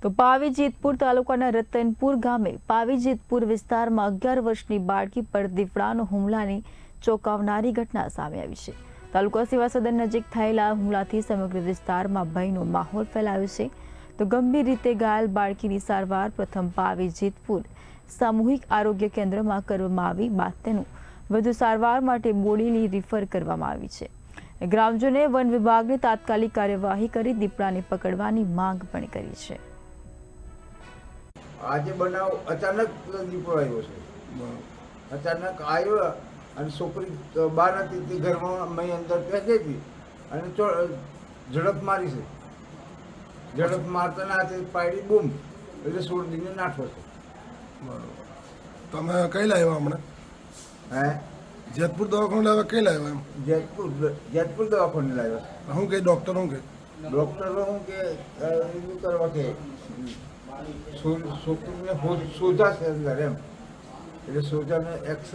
તો પાવી જેતપુર તાલુકાના રતનપુર ગામે પાવી જેતપુર વિસ્તારમાં 11 વર્ષની બાળકી પર દીપડાનો હુમલાની ચોંકાવનારી ઘટના સામે આવી છે। તાલુકા સેવા સદન નજીક થયેલા હુમલાથી સમગ્ર વિસ્તારમાં ભયનો માહોલ ફેલાયો છે। તો ગંભીર રીતે ઘાયલ બાળકીની સારવાર પ્રથમ પાવી જેતપુર સામૂહિક આરોગ્ય કેન્દ્રમાં કરવામાં આવી બાદ તેનું વધુ સારવાર માટે બોડેલી રિફર કરવામાં આવી છે। ગ્રામજનોએ વન વિભાગને તાત્કાલિક કાર્યવાહી કરી દીપડાને પકડવાની માંગ પણ કરી છે। આજે બનાવ અચાનક દીપડો આવ્યો છે। અચાનક આવ્યો અને છોકરી બહાર હતી તે ઘરમાં મેં અંદર બેસી હતી અને ઝડપ મારી છે। ઝડપ મારતા ના હાથે પાડી બૂમ એટલે છોડીને નાઠો છે। બરોબર, તમે કઈ લાવ્યા હમણાં? હે, જેતપુર દવાખાને લાવ્યા? કઈ લાવ્યા એમ? જેતપુર દવાખાને લાવ્યા। શું કે ડૉક્ટર શું કે? ડૉક્ટરો શું કે એવું કરવા કે છોકરીને સોજા છે અંદર એમ, એટલે સોજાને એક્સ